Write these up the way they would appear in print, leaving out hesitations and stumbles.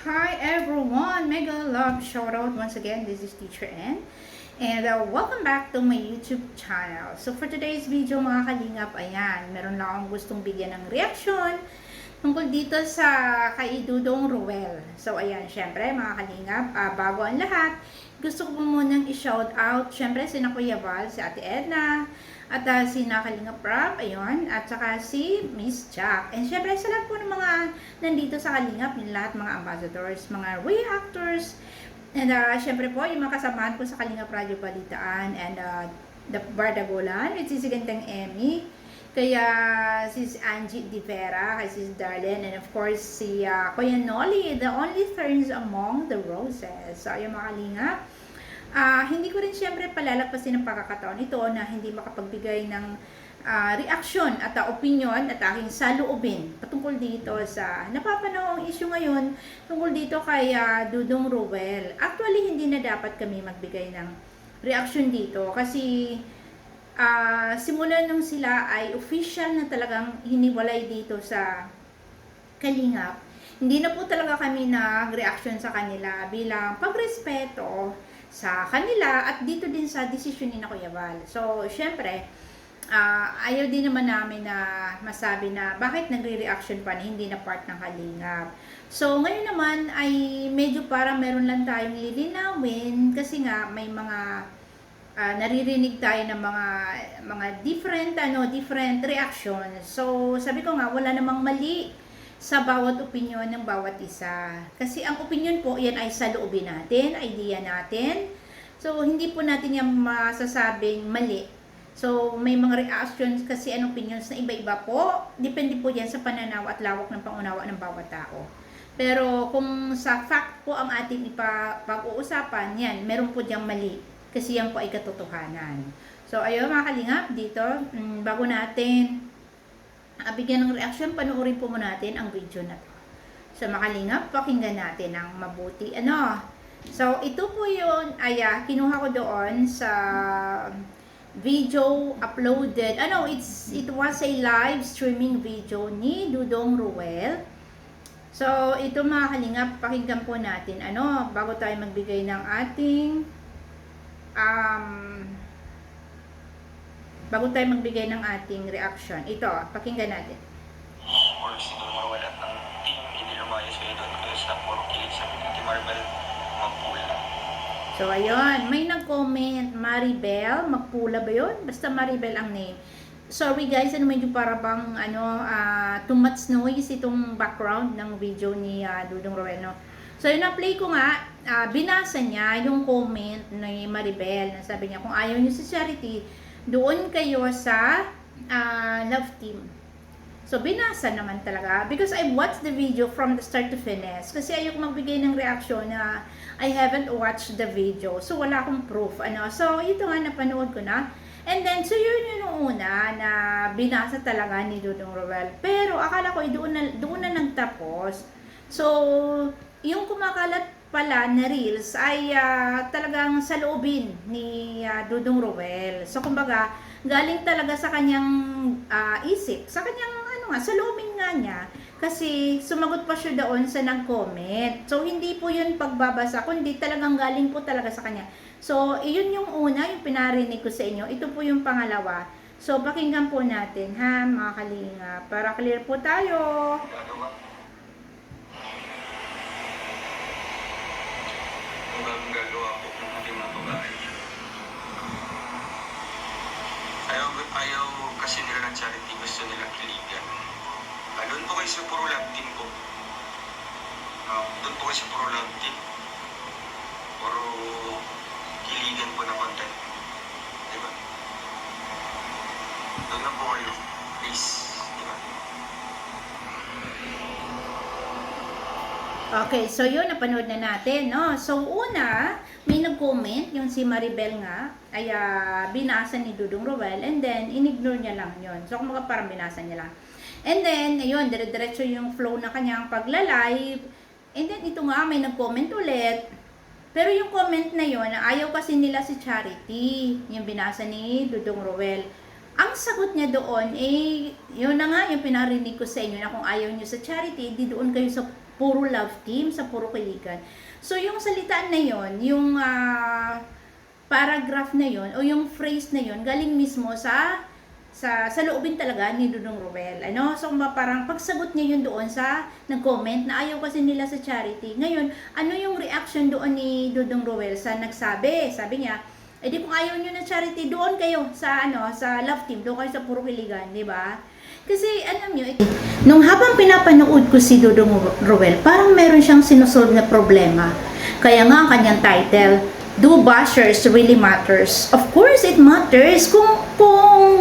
Hi everyone! Mega love shoutout once again. This is Teacher N. And welcome back to my YouTube channel. So for today's video mga kalingap, ayan, meron lang akong gustong bigyan ng reaksyon tungkol dito sa kay Dudong Ruel. So ayan, syempre mga kalingap, bago ang lahat, gusto ko munang i-shout out, syempre si Kuya Val, si Ate Edna, at si Kalingap Rap, ayun, at saka si Miss Jack. And syempre sa lahat po ng mga nandito sa Kalingap, yung lahat mga ambassadors, mga reactors, and syempre po yung mga kasamahan po sa Kalingap Radio Balitaan, and the Bardagolan, with si Ganteng Emmy, kaya si Angie Di Vera, kay si Darlene, and of course si Kuya Nolly, the only thorns among the roses. So ayun mga Kalingap, hindi ko rin syempre palalagpasin ng pagkakataon ito na hindi makapagbigay ng reaksyon at opinion at aking saloobin patungkol dito sa napapanahong issue ngayon tungkol dito kay Dudong Ruel. Actually, hindi na dapat kami magbigay ng reaksyon dito kasi simula nung sila ay official na talagang hiniwalay dito sa Kalingap, hindi na po talaga kami nag-reaction sa kanila bilang pagrespeto sa kanila at dito din sa desisyon ni Kuya Val. So, syempre, ayaw din naman namin na masabi na bakit nagre-reaction pa na hindi na part ng Kalingap. So, ngayon naman ay medyo parang meron lang tayong lilinawin kasi nga may mga naririnig tayo ng mga different reactions. So, sabi ko nga, wala namang mali sa bawat opinion ng bawat isa. Kasi ang opinion po, yan ay sa loobin natin, idea natin. So, hindi po natin yan masasabing mali. So, may mga reactions kasi and opinions na iba-iba po. Depende po yan sa pananaw at lawak ng pangunawa ng bawat tao. Pero kung sa fact po ang ating pag-uusapan, yan, meron po diyang mali. Kasi yan po ay katotohanan. So, ayun mga Kalingap, dito, bago natin bigyan ng reaction, panoorin po muna natin ang video na to. So, makalingap, pakinggan natin ang mabuti. So, ito po yun, kinuha ko doon sa video uploaded. It was a live streaming video ni Dudong Ruel. So, ito mga kalingap, pakinggan po natin. Bago tayo magbigay ng ating reaction. Ito, pakinggan natin. Or sino mawala ng team, hindi lumayas kayo doon kayo sa 4K sa Pinity Marble, Magpula. So, ayun. May nag-comment, Maribel. Magpula ba yun? Basta Maribel ang name. Sorry guys, medyo para bang, too much noise itong background ng video ni Dudong Ruel, no? So, yun na-play ko nga, binasa niya yung comment ni Maribel. Sabi niya, kung ayaw niyo si Charity, doon kayo sa love team. So, binasa naman talaga. Because I watched the video from the start to finish. Kasi ayoko magbigay ng reaction na I haven't watched the video. So, wala akong proof. So, ito nga, napanood ko na. And then, so yun yung una na binasa talaga ni Dudong Ruel. Pero, akala ko, doon na nagtapos. So, yung kumakalat pala na reels ay talagang sa loobin ni Dudong Ruel. So, kumbaga, galing talaga sa kanyang isip, sa kanyang sa loobin nga niya. Kasi sumagot pa siya doon sa nag-comment. So, hindi po yun pagbabasa, kundi talagang galing po talaga sa kanya. So, iyon yung una, yung pinarinig ko sa inyo. Ito po yung pangalawa. So, pakinggan po natin, ha, mga kalinga, para clear po tayo. Gagawa ko kung hindi mababae. Ayaw kasi nila ng Charity, gusto nilang kiligan. Doon po kayo sa puro love team po. Doon po kayo sa puro love team. Puro kiligan po na content. Diba? Doon lang po kayo. Please. Diba? Okay, so yun, napanood na natin, no? So, una, may nag-comment, yung si Maribel nga, ay binasa ni Dudong Ruel, and then, in-ignore niya lang yun. So, kung parang binasa niya lang. And then, ayun, dire-diretso yung flow na kanyang pagla-live. And then, ito nga, may nag-comment ulit. Pero yung comment na yun, ayaw kasi nila si Charity, yung binasa ni Dudong Ruel. Ang sagot niya doon, yun na nga yung pinarinig ko sa inyo na kung ayaw nyo sa Charity, di doon kayo sa puro love team, sa puro kaibigan. So yung salitaan na yon, yung paragraph na yon o yung phrase na yon, galing mismo sa loobin talaga ni Dudong Ruel. Ano? So parang pagsagot niya yun doon sa nag-comment na ayaw kasi nila sa Charity. Ngayon, ano yung reaction doon ni Dudong Ruel sa nagsabi? Sabi niya, di kung ayaw niyo na Charity, doon kayo sa sa love team, doon kayo sa puro kiligan, di ba? Kasi alam niyo, nung habang pinapanood ko si Dudong Ruel, parang meron siyang sinusolve na problema. Kaya nga ang kanyang title, Do Bashers Really Matters? Of course, it matters kung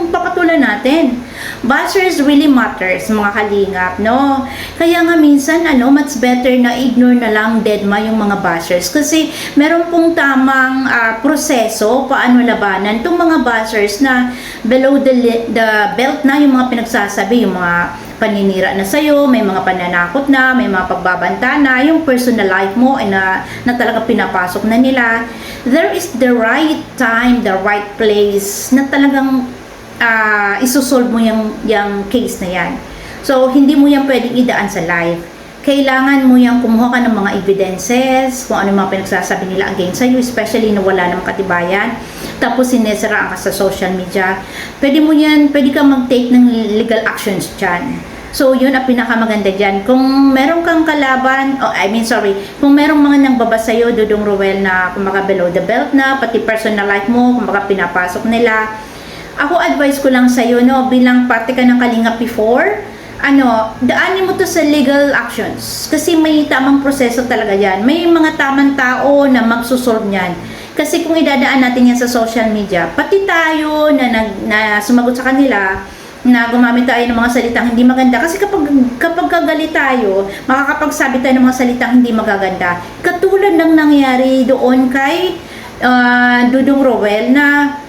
papatulan natin. Bashers really matters, mga kalingap, no? Kaya nga minsan, much better na ignore na lang deadma yung mga bashers. Kasi meron pong tamang proseso paano labanan itong mga bashers na below the belt na yung mga pinagsasabi, yung mga paninira na sa'yo, may mga pananakot na, may mga pagbabanta na, yung personal life mo ay na talaga pinapasok na nila. There is the right time, the right place na talagang isusolve mo yung case na yan. So, hindi mo yan pwedeng idaan sa live. Kailangan mo yung kumuha ka ng mga evidences, kung ano mga pinagsasabi nila against sa'yo, especially na wala namang katibayan. Tapos sinesiraan ka sa social media. Pwede kang mag-take ng legal actions dyan. So, yun ang pinakamaganda dyan. Kung meron kang kalaban, kung merong mga nangbaba sa'yo, Dudong Ruel, na kumbaga below the belt na, pati personal life mo, kumbaga pinapasok nila, ako advice ko lang sa'yo, no, bilang parte ka ng Kalingap before, daanin mo to sa legal actions. Kasi may tamang proseso talaga yan. May mga tamang tao na magsusolve niyan. Kasi kung idadaan natin yan sa social media, pati tayo na sumagot sa kanila, na gumamit tayo ng mga salitang hindi maganda. Kasi kapag kagalit tayo, makakapagsabi tayo ng mga salitang hindi magaganda. Katulad ng nangyari doon kay Dudong Ruel na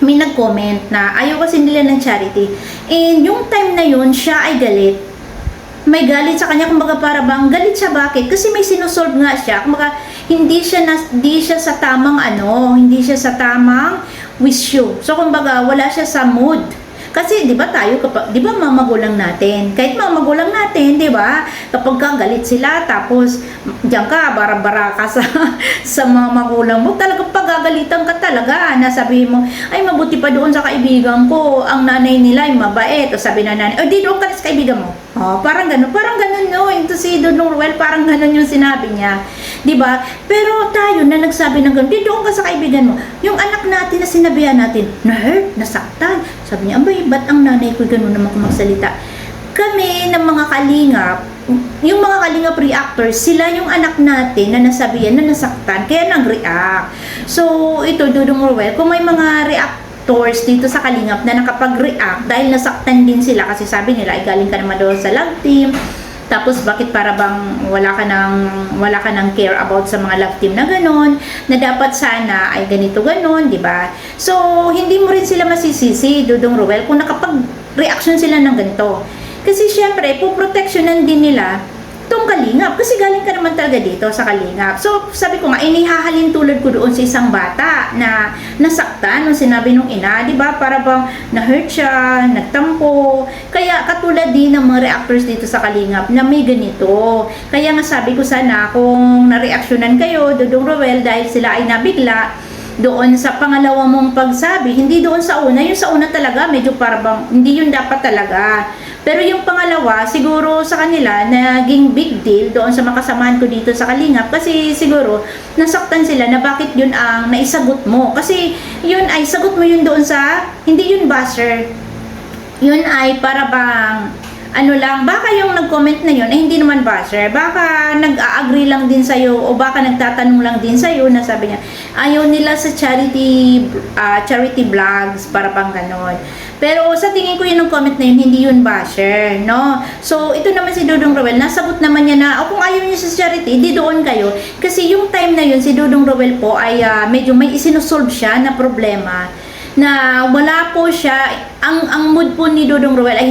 may nag-comment na ayaw kasi nila ng Charity. And yung time na yun, siya ay galit. May galit sa kanya, kumbaga para bang galit siya, bakit? Kasi may sinusolve nga siya, kumbaga hindi siya sa tamang hindi siya sa tamang wisyo. So kumbaga wala siya sa mood. Kasi 'di ba mga magulang natin, kahit mga magulang natin, 'di ba? Kapag galit sila tapos diyan ka bara-bara ka sa mga magulang mo, talagang pagagalitan ka talaga. Nasabihin mo, ay mabuti pa doon sa kaibigan ko, ang nanay nila ay mabait. O sabi na nanay, di doon ka sa kaibigan mo. Parang ganun no. Ito si Dudong Ruel, parang ganun yung sinabi niya. 'Di ba? Pero tayo na nagsabi ng ganun, di doon ka sa kaibigan mo. Yung anak natin na sinabihan natin, na-hurt, nasaktan. Sabi niya, abay, ba't ang nanay ko gano'n naman magsalita? Kami ng mga kalingap, yung mga kalingap reactors, sila yung anak natin na nasabihan na nasaktan, kaya nag-react. So, ito, Dudong Ruel, kung may mga reactors dito sa kalingap na nakapag-react dahil nasaktan din sila kasi sabi nila, ay galing ka naman doon sa love team, tapos bakit para bang wala ka nang care about sa mga love team na gano'n, na dapat sana ay ganito gano'n, di ba? So, hindi mo rin sila masisisi, Dudong Ruel, kung nakapag-reaction sila ng ganito. Kasi syempre, puproteksyonan din nila itong Kalingap. Kasi galing ka naman talaga dito sa Kalingap. So, sabi ko nga, inihahalin tulad ko doon sa isang bata na nasaktan nung sinabi nung ina, di ba? Para bang na-hurt siya, nagtampo. Kaya katulad din ng mga reactors dito sa Kalingap na may ganito. Kaya nga sabi ko sana kung nareaksyonan kayo, Dudong Ruel, dahil sila ay nabigla doon sa pangalawa mong pagsabi, hindi doon sa una. Yung sa una talaga, medyo parang hindi yun dapat talaga. Pero yung pangalawa, siguro sa kanila, naging big deal doon sa makasamahan ko dito sa Kalingap. Kasi siguro, nasaktan sila na bakit yun ang naisagot mo. Kasi yun ay, sagot mo yun doon sa, hindi yun basher. Yun ay para bang, baka yung nag-comment na yun, hindi naman basher. Baka nag-a-agree lang din sa'yo o baka nagtatanong lang din sa'yo na sabi niya, ayaw nila sa charity vlogs, para pang ganon. Pero sa tingin ko yun ng comment na yun, hindi yun basher, no? So, ito naman si Dudong Ruel, nasagot naman niya na, kung ayaw niya sa charity, di doon kayo. Kasi yung time na yun, si Dudong Ruel po ay medyo may isinusolve siya na problema na wala po siya, ang mood po ni Dudong Ruel ay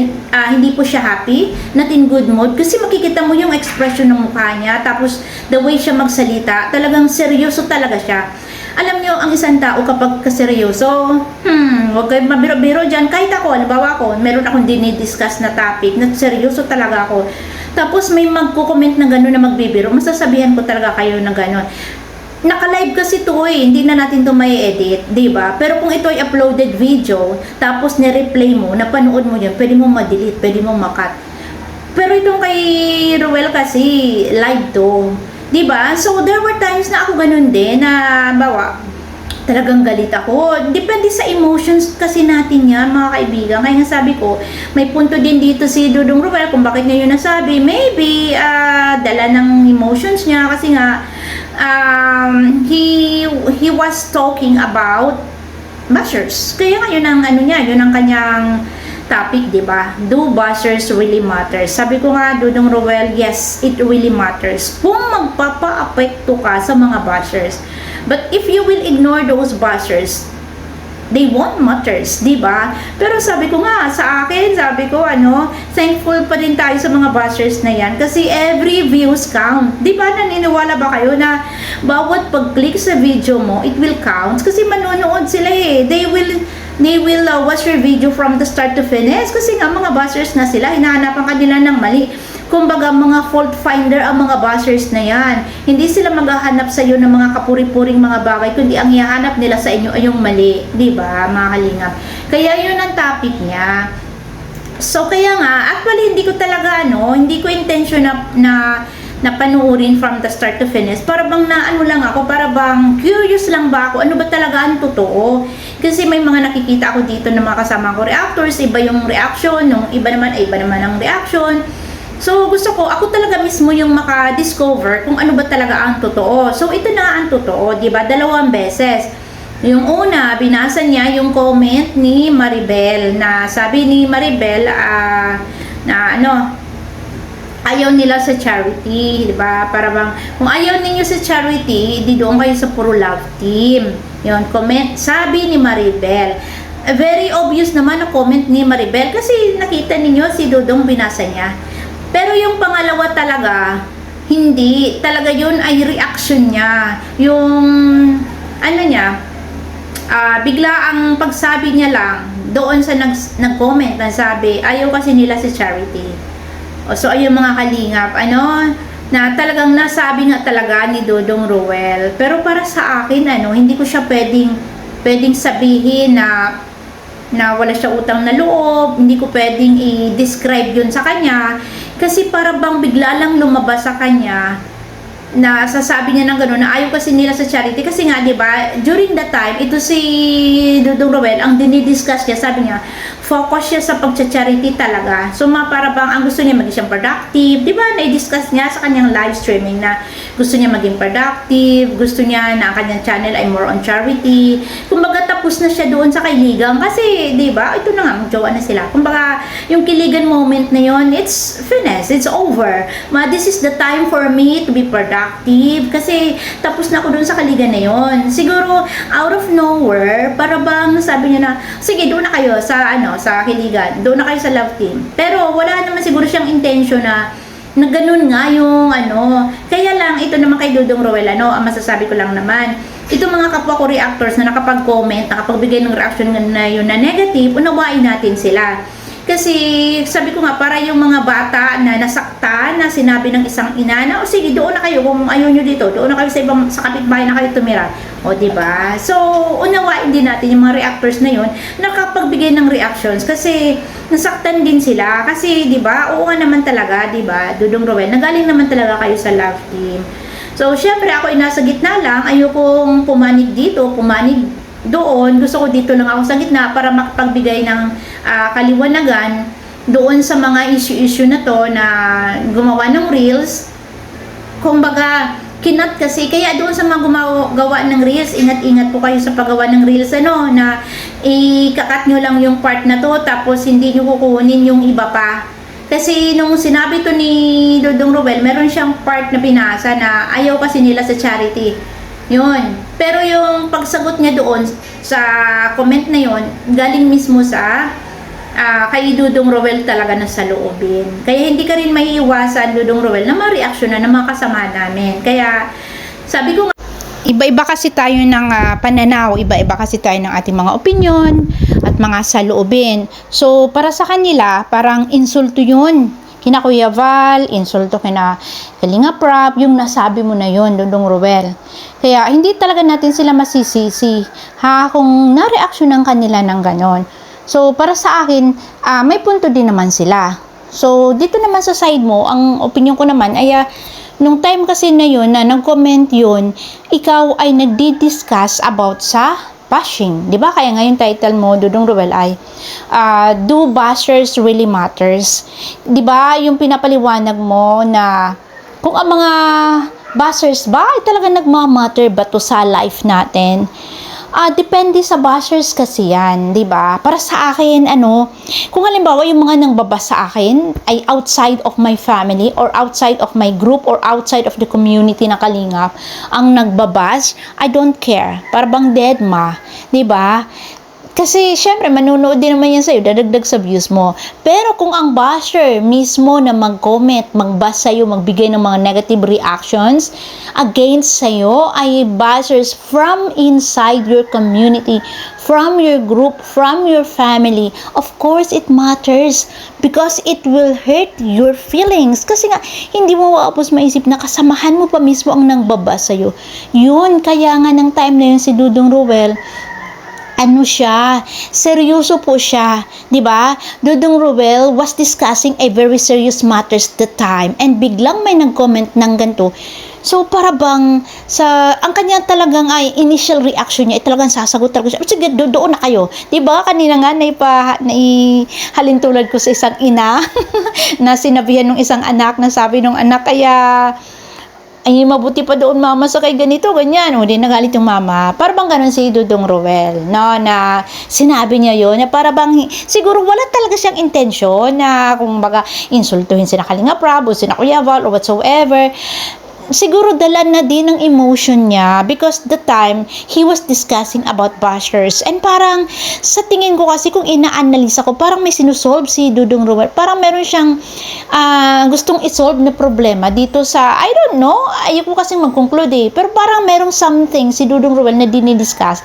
hindi po siya happy, not in good mood, kasi makikita mo yung expression ng mukha niya, tapos the way siya magsalita, talagang seryoso talaga siya. Alam niyo, ang isang tao kapag kaseryoso, huwag kayo mabiro-biro dyan. Kahit ako, halimbawa ako, meron akong dinidiscuss na topic, na seryoso talaga ako. Tapos may magko-comment na gano'n na magbibiro, masasabihan ko talaga kayo na gano'n. Naka-live kasi to hindi na natin to may edit, 'di ba? Pero kung ito ay uploaded video, tapos ni-replay mo, napanood mo 'yun, pwede mo ma-delete, pwede mo ma-cut. Pero itong kay Ruel kasi live to, 'di ba? So there were times na ako ganun din na bawa talagang galit ako. Depende sa emotions kasi natin yan, mga kaibigan. Kaya nga sabi ko, may punto din dito si Dudong Ruel kung bakit niya yun nasabi. Maybe, dala ng emotions niya kasi nga, he was talking about bashers. Kaya nga yun ang ano niya, yun ang kanyang topic, di ba? Do bashers really matter? Sabi ko nga, Dudong Ruel, yes, it really matters. Kung magpapa-apekto ka sa mga bashers. But if you will ignore those bashers, they won't matters, di ba? Pero sabi ko nga, sa akin, sabi ko, thankful pa din tayo sa mga bashers na yan kasi every views count. Di ba, naniniwala ba kayo na bawat pag-click sa video mo, it will count? Kasi manonood sila They will watch your video from the start to finish kasi nga mga bashers na sila, hinahanapan kanila ng mali. Kumbaga mga fault finder ang mga bashers na yan. Hindi sila maghahanap sa iyo ng mga kapuri-puring mga bagay, kundi ang ihahanap nila sa inyo ay yung mali, 'di ba, mga kalingap? Kaya yun ang topic niya. So kaya nga, actually hindi ko talaga hindi ko intention na panuorin from the start to finish. Para bang lang ako, para bang curious lang ba ako, ano ba talaga ang totoo? Kasi may mga nakikita ako dito ng mga kasama ko reactors, iba yung reaction, nung iba naman ang reaction. So, gusto ko, ako talaga mismo yung maka-discover kung ano ba talaga ang totoo. So, ito na ang totoo, di ba? 2 beses. Yung una, binasa niya yung comment ni Maribel na sabi ni Maribel ayaw nila sa charity, di ba? Para bang, kung ayaw ninyo sa charity, di doon kayo sa puro love team. Yun, comment, sabi ni Maribel. Very obvious naman na comment ni Maribel kasi nakita ninyo si Dudong binasa niya. Pero yung pangalawa talaga, hindi. Talaga yun ay reaction niya. Yung, bigla ang pagsabi niya lang, doon sa nag-comment na sabi, ayaw kasi nila si charity. So, ayun mga kalingap, na talagang nasabi nga talaga ni Dudong Ruel. Pero para sa akin, hindi ko siya pwedeng sabihin na wala siya utang na loob, hindi ko pwedeng i-describe yun sa kanya kasi para bang bigla lang lumabas sa kanya na sasabi niya ng gano'n na ayaw kasi nila sa charity kasi nga 'di ba during that time ito si Dudong Ruel ang dinidiscuss niya, sabi niya focus siya sa pagcha-charity talaga. So para bang ang gusto niya maging siyang productive, 'di ba? Na-discuss niya sa kanyang live streaming na gusto niya maging productive, gusto niya na ang kanyang channel ay more on charity. Kumbaga tapos na siya doon sa kaibigan kasi 'di ba? Ito na nga magjowa na sila. Kumbaga yung kiligan moment na yon, it's finished, it's over. This is the time for me to be productive kasi tapos na ako dun sa kaligan na yon. Siguro out of nowhere para bang sabi niya na sige doon na kayo sa kiligan, doon na kayo sa love team. Pero wala naman siguro siyang intention na ganun nga yung kaya lang ito naman kay Dudong Ruel ang masasabi ko lang naman ito mga kapwa ko reactors na nakapag-comment, nakapagbigay ng reaction na yun na negative, unawain natin sila. Kasi sabi ko nga para yung mga bata na nasaktan na sinabi ng isang ina na o sige doon na kayo kung ayaw nyo dito, doon na kayo sa kapitbahay na kayo tumira. O diba? So unawain din natin yung mga reactors na yun nakapagbigay ng reactions kasi nasaktan din sila kasi diba oo nga naman talaga diba Dudong Ruel nagaling naman talaga kayo sa love team. So syempre ako ay nasa gitna lang, ayokong pumanig dito, pumanig doon, gusto ko dito lang ako sa gitna para makapagbigay ng kaliwanagan doon sa mga issue na to na gumawa ng reels. Kumbaga, kinat kasi, kaya doon sa mga gumagawa ng reels, ingat-ingat po kayo sa paggawa ng reels na ikakat nyo lang yung part na to tapos hindi nyo kukunin yung iba pa. Kasi nung sinabi to ni Dudong Ruel, meron siyang part na binasa na ayaw kasi nila sa charity. Yun. Pero yung pagsagot niya doon sa comment na yun, galing mismo sa kay Dudong Ruel talaga na sa loobin. Kaya hindi ka rin maiiwasan, Dudong Ruel, na ma-reaction na ng mga kasama namin. Kaya sabi ko nga, iba-iba kasi tayo ng pananaw, iba-iba kasi tayo ng ating mga opinion at mga saloobin. So, para sa kanila, parang insulto yun. kina Kuya Val, insulto kina Kalinga Prab, yung nasabi mo na yon, Dudong Ruel. Kaya hindi talaga natin sila masisisi kung na-reaction ng kanila ng ganon. So para sa akin, may punto din naman sila. So dito naman sa side mo, ang opinion ko naman ay nung time kasi na yun na nag-comment yun, ikaw ay nagdi-discuss about sa bashing, di ba? Kaya ngayon title mo, Dudong Ruel, ay Do Bashers Really Matters? Di ba? Yung pinapaliwanag mo na kung ang mga bashers ba ay talaga nagmamatter ba to sa life natin? Depende sa bashers kasi yan, di ba? Para sa akin, kung halimbawa yung mga nangbabasa sa akin ay outside of my family or outside of my group or outside of the community na Kalingap, ang nagbabash, I don't care. Para bang dead ma, di ba? Kasi, syempre, manunood din naman yan sa'yo, dadagdag sa views mo. Pero kung ang basher mismo na mag-comment, mag-bash sa'yo, magbigay ng mga negative reactions against sa'yo, ay bashers from inside your community, from your group, from your family, of course, it matters because it will hurt your feelings. Kasi nga, hindi mo maapos maisip na kasamahan mo pa mismo ang nangbabash sa'yo. Yun, kaya nga ng time na yun si Dudong Ruel, seryoso po siya, 'di ba? Dudong Ruel was discussing a very serious matters that time and biglang may nag-comment ng ganito. So para bang ang kanya talagang ay initial reaction niya ay talagang sasagot talaga siya. Sige, doon na kayo. 'Di ba? Kanina nga halintulad ko sa isang ina na sinabihan ng isang anak na sabi ng anak kaya ay mabuti pa doon mama sa kay ganito, ganyan. O, di nagalit yung mama. Para bang ganun si Dudong Ruel, no? Na sinabi niya yun, na para bang, siguro wala talaga siyang intensyon na kung baga insultuhin sina Kalinga Prab o sina Kuya Val or whatsoever. Siguro dala na din ng emotion niya because the time he was discussing about bashers and parang sa tingin ko kasi kung ina-analyze ko parang may sinusolve si Dudong Ruel, parang meron siyang gustong isolve na problema dito sa I don't know, ayoko kasing mag-conclude pero parang merong something si Dudong Ruel na dinidiscuss.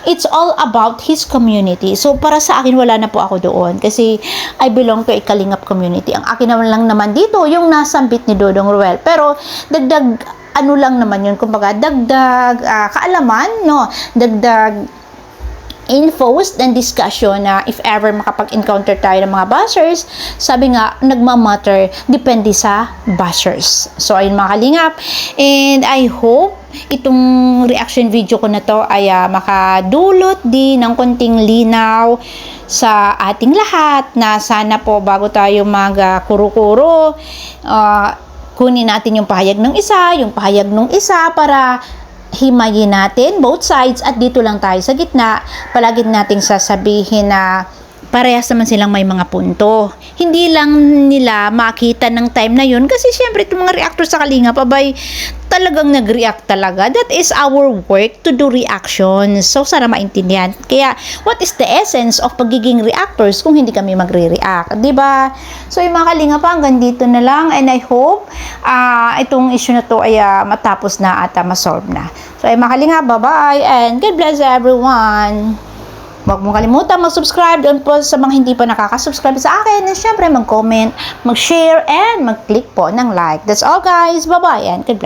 It's all about his community. So para sa akin wala na po ako doon kasi I belong to a Kalingap community. Ang akin naman lang naman dito yung nasambit ni Dudong Ruel, pero dagdag lang naman yun, kumbaga dagdag kaalaman, no, dagdag infos and discussion na if ever makapag-encounter tayo ng mga bashers, sabi nga nagmamatter, depende sa bashers. So ayun mga Kalingap, and I hope itong reaction video ko na to ay makadulot din ng konting linaw sa ating lahat na sana po bago tayo mag-kuro-kuro, kunin natin yung pahayag ng isa, yung pahayag ng isa para himayin natin both sides at dito lang tayo sa gitna. Palagi nating sasabihin na parehas naman silang may mga punto. Hindi lang nila makita ng time na yun kasi syempre itong mga reactor sa Kalingap abay talagang nag-react talaga. That is our work to do reactions. So sana maintindihan. Kaya what is the essence of pagiging reactors kung hindi kami magre-react, 'di ba? So yung mga Kalingap hanggang dito na lang and I hope itong issue na to ay matapos na at ma-solve na. So ay mga Kalingap, bye-bye and God bless everyone. Huwag mong kalimutan mag-subscribe doon po sa mga hindi pa nakaka-subscribe sa akin. And syempre mag-comment, mag-share, and mag-click po ng like. That's all guys. Bye-bye and God bless.